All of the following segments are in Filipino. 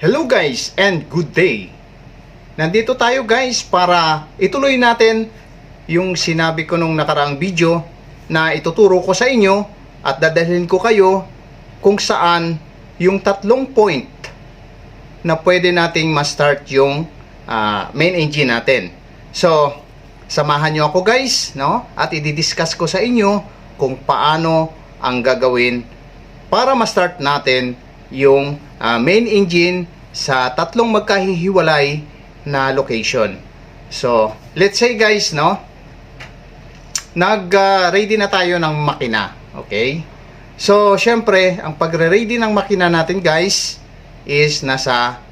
Hello guys and good day. Nandito tayo guys para ituloy natin yung sinabi ko nung nakaraang video na ituturo ko sa inyo at dadalhin ko kayo kung saan yung 3 point na pwede nating ma-start yung main engine natin. So, samahan nyo ako guys, no? At i-discuss ko sa inyo kung paano ang gagawin para ma-start natin yung main engine sa 3 magkahihiwalay na location. So, let's say guys, no? Nag-ready na tayo ng makina. Okay? So, syempre, ang pagre-ready ng makina natin guys is nasa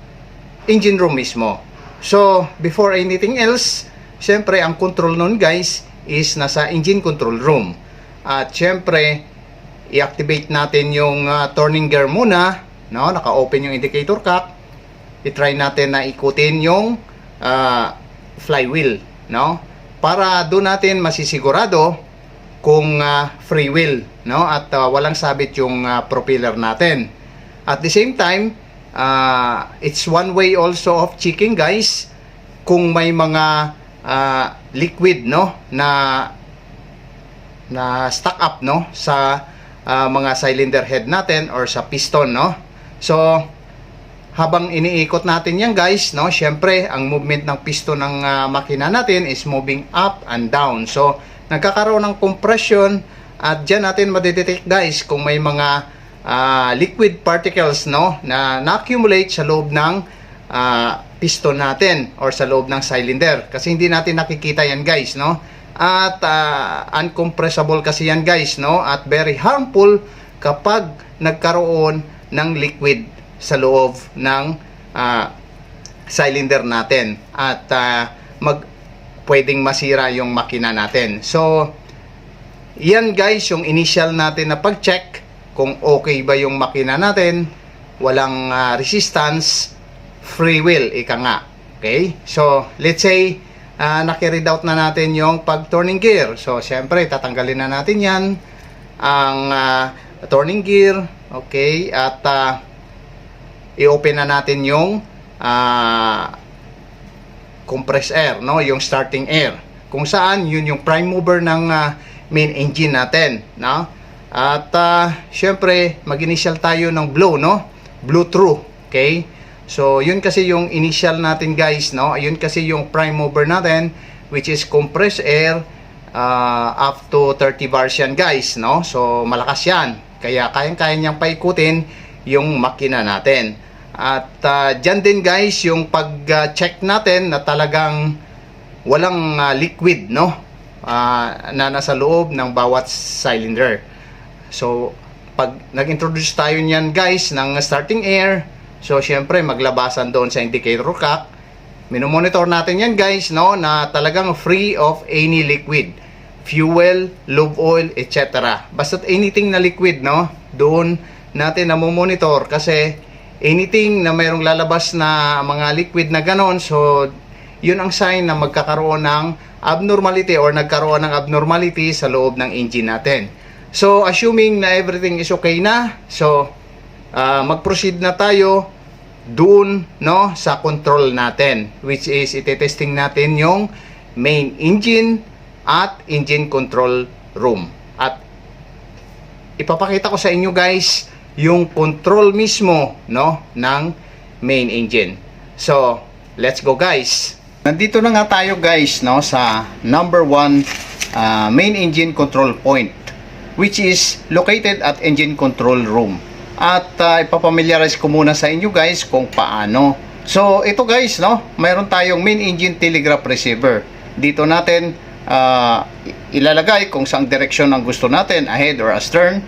engine room mismo. So, before anything else, syempre, ang control nun guys is nasa engine control room. At syempre, i-activate natin yung turning gear muna, no? Naka-open yung indicator cock. I-try natin na ikutin yung flywheel, no? Para doon natin masisigurado kung free wheel, no? At walang sabit yung propeller natin. At the same time, it's one way also of checking guys kung may mga liquid, no? Na stuck up, no? Sa mga cylinder head natin or sa piston, no? So, habang iniikot natin yan guys, no, syempre ang movement ng piston ng makina natin is moving up and down. So nagkakaroon ng compression at dyan natin madidetect guys kung may mga liquid particles, no, na na-accumulate sa loob ng piston natin or sa loob ng cylinder, kasi hindi natin nakikita yan guys, no. At uncompressible kasi yan guys, no, at very harmful kapag nagkaroon ng liquid sa loob ng cylinder natin at pwedeng masira yung makina natin. So, yan guys yung initial natin na pag-check kung okay ba yung makina natin, walang resistance, free wheel, ika nga. Okay? So, let's say, naki-read out na natin yung pag-turning gear. So, syempre, tatanggalin na natin yan, ang turning gear. Okay? At i-open na natin yung compressed air, no, yung starting air, kung saan yun yung prime mover ng main engine natin, no. At syempre mag-initial tayo ng blow, no, blow through. Okay, so yun kasi yung initial natin guys, no, yun kasi yung prime mover natin, which is compressed air up to 30 bars yan guys, no. So malakas yan, kaya kayang-kaya niyang paikutin yung makina natin. At dyan din guys yung pag-check natin na talagang walang liquid, no, na nasa loob ng bawat cylinder. So pag nag-introduce tayo niyan guys ng starting air, so syempre maglabasan doon sa indicator cock, minomonitor natin yan guys, no, na talagang free of any liquid, fuel, lube oil, etc. Basta anything na liquid, no, doon natin na monitor, kasi anything na mayroong lalabas na mga liquid na ganon, so yun ang sign na magkakaroon ng abnormality or nagkaroon ng abnormality sa loob ng engine natin. So assuming na everything is okay na, so mag-proceed na tayo doon, no, sa control natin, which is itetesting natin yung main engine at engine control room. At ipapakita ko sa inyo guys yung control mismo, no, ng main engine. So, let's go guys. Nandito na nga tayo guys, no, sa number 1 main engine control point, which is located at engine control room. At ipapamiliarize ko muna sa inyo guys kung paano. So, ito guys, no, mayroon tayong main engine telegraph receiver. Dito natin ilalagay kung saang direksyon ang gusto natin, ahead or astern.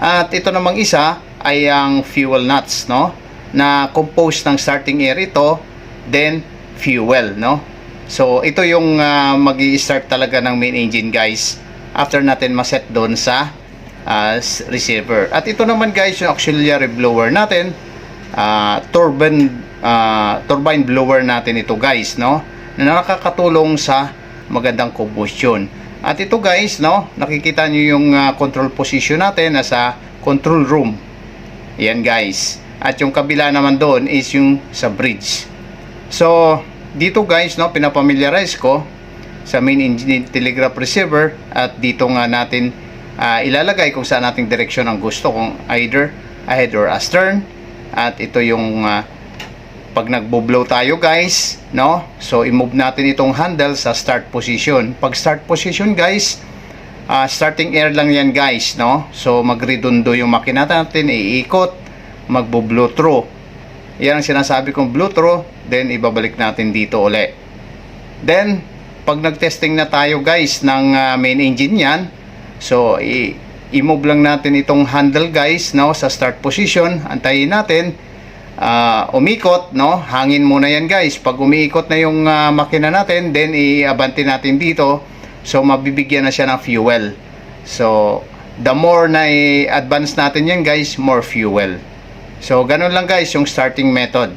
At ito namang isa ay ang fuel nuts, no, na composed ng starting air ito, then fuel, no. So ito yung magi-start talaga ng main engine guys after natin ma-set doon sa receiver. At ito naman guys yung auxiliary blower natin, turbine blower natin ito guys, no, na nakakatulong sa magandang combustion. At ito guys, no, nakikita nyo yung control position natin nasa control room. Yan guys. At yung kabila naman doon is yung sa bridge. So, dito guys, no, pinapamiliarize ko sa main engine telegraph receiver, at dito nga natin ilalagay kung saan nating direksyon ang gusto, kung either ahead or astern. At ito yung pag nagbo-blow tayo guys, no, so i-move natin itong handle sa start position. Pag start position guys, starting air lang yan guys, no, so magredundo yung makina natin, iikot, magbo-blow through. Yan ang sinasabi kong blow through, then ibabalik natin dito uli. Then pag nag-testing na tayo guys ng main engine yan, so i-move lang natin itong handle guys, no, sa start position. Antayin natin umikot, no, hangin muna yan guys. Pag umiikot na yung makina natin, then i-abante natin dito, so mabibigyan na siya ng fuel. So the more na i-advance natin yan guys, more fuel. So ganun lang guys yung starting method.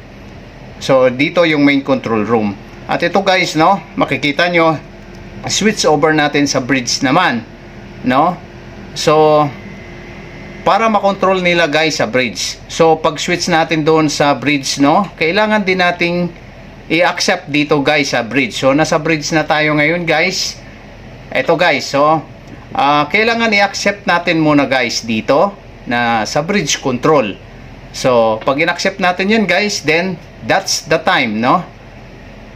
So dito yung main control room. At ito guys, no, makikita nyo, switch over natin sa bridge naman, no. So para makontrol nila guys sa bridge, so pag switch natin doon sa bridge, no, kailangan din nating i-accept dito guys sa bridge. So nasa bridge na tayo ngayon guys. Ito guys, so kailangan i-accept natin muna guys dito na sa bridge control. So pag in-accept natin yan guys, then that's the time, no,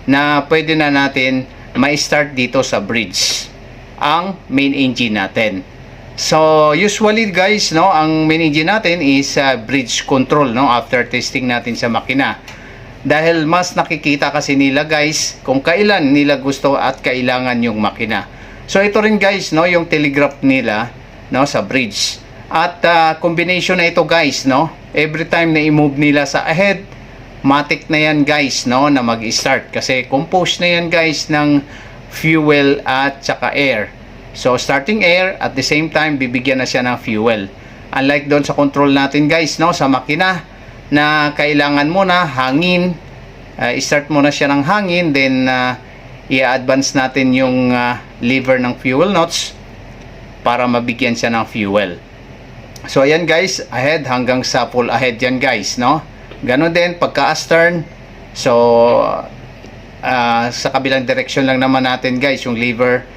na pwede na natin ma-start dito sa bridge ang main engine natin. So usually guys, no, ang main engine natin is bridge control, no, after testing natin sa makina. Dahil mas nakikita kasi nila guys kung kailan nila gusto at kailangan yung makina. So ito rin guys, no, yung telegraph nila, no, sa bridge. At combination na ito guys, no, every time na i-move nila sa ahead, matic na yan guys, no, na mag-start kasi composed na yan guys ng fuel at saka air. So starting air, at the same time bibigyan na siya ng fuel. Unlike doon sa control natin guys, no, sa makina na kailangan mo na hangin, start mo na siya ng hangin, then i-advance natin yung lever ng fuel notes para mabigyan siya ng fuel. So ayan guys, ahead hanggang sa full ahead yan guys, no. Ganon din pagka astern, so sa kabilang direction lang naman natin guys yung lever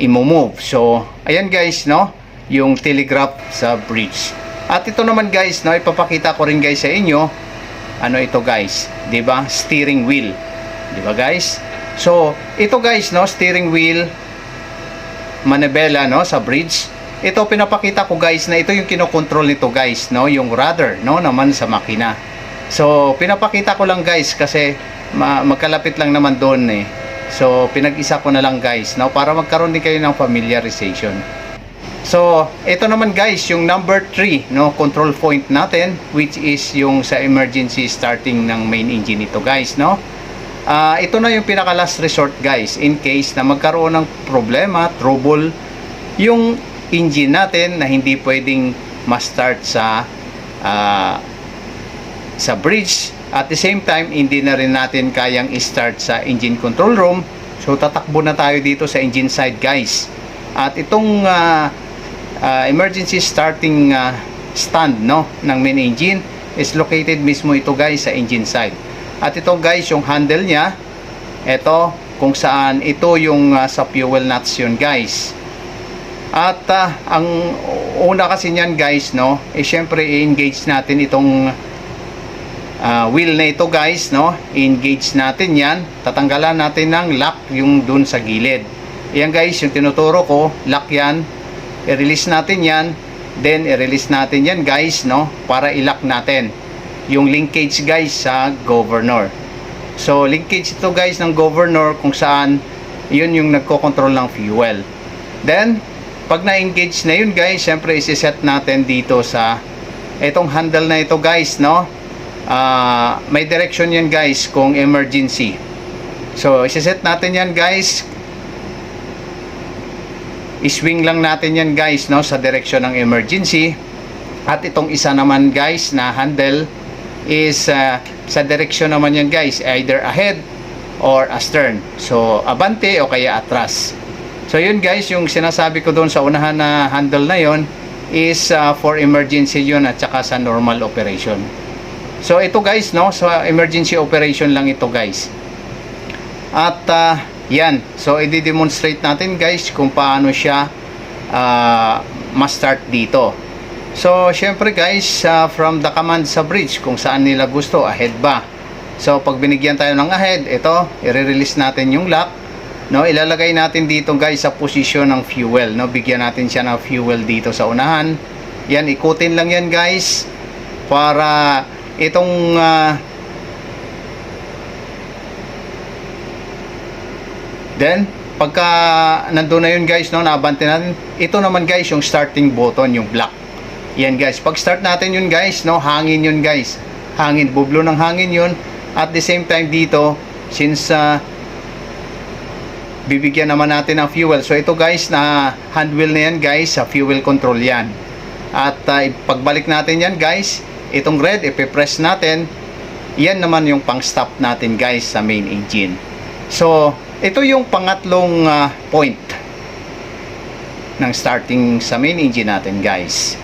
i-move. So ayan guys, no, yung telegraph sa bridge. At ito naman guys, no, ipapakita ko rin guys sa inyo ano ito guys, 'di ba, steering wheel, 'di ba guys. So ito guys, no, steering wheel manibela, no, sa bridge. Ito pinapakita ko guys na ito yung kinokontrol nito guys, no, yung rudder, no, naman sa makina. So pinapakita ko lang guys kasi magkalapit lang naman doon eh. So pinag-isa ko na lang guys, no, para magkaroon din kayo ng familiarization. So ito naman guys yung number 3, no, control point natin, which is yung sa emergency starting ng main engine nito guys, no. Ito na yung pinaka last resort guys in case na magkaroon ng problema, trouble yung engine natin na hindi pwedeng ma-start sa bridge. At the same time, hindi na rin natin kayang i-start sa engine control room. So tatakbo na tayo dito sa engine side guys. At itong emergency starting stand, no, ng main engine is located mismo ito guys sa engine side. At ito guys yung handle niya, ito kung saan ito yung sa fuel nuts yun guys. At ang una kasi niyan guys, no, syempre i-engage natin itong wheel na ito guys, no, i-engage natin yan, tatanggalan natin ng lock yung dun sa gilid. Yan guys yung tinuturo ko, lock yan, i-release natin yan, then i-release natin yan guys, no, para i-lock natin yung linkage guys sa governor. So linkage ito guys ng governor kung saan yun yung nagko-control ng fuel. Then pag na-engage na yun guys, syempre isi-set natin dito sa itong handle na ito guys, no. May direction yan guys kung emergency. So isi-set natin yan guys, i-swing lang natin yan guys, no, sa direction ng emergency. At itong isa naman guys na handle is sa direction naman yan guys, either ahead or astern. So abante o kaya atras. So yun guys yung sinasabi ko doon sa unahan na handle na yon, is for emergency yun at saka sa normal operation. So ito guys, no, sa emergency operation lang ito guys. At yan, so i-demonstrate natin guys kung paano siya ma-start dito. So syempre guys, from the command sa bridge, kung saan nila gusto, ahead ba. So pag binigyan tayo ng ahead, ito, i-release natin yung lock, no, ilalagay natin dito guys sa posisyon ng fuel, no, bigyan natin siya ng fuel dito sa unahan. Yan, ikutin lang yan guys para itong then pagka nandun na yun guys, no, naabante natin, ito naman guys yung starting button, yung black. Yan guys, pag start natin yun guys, no, hangin yun guys, hangin, bublo ng hangin yun. At the same time dito, since bibigyan naman natin ng fuel, so ito guys, na hand wheel na yan guys, sa fuel control yan. At pagbalik natin yan guys, itong red, ipipress natin, yan naman yung pang stop natin guys sa main engine. So ito yung pangatlong point ng starting sa main engine natin guys.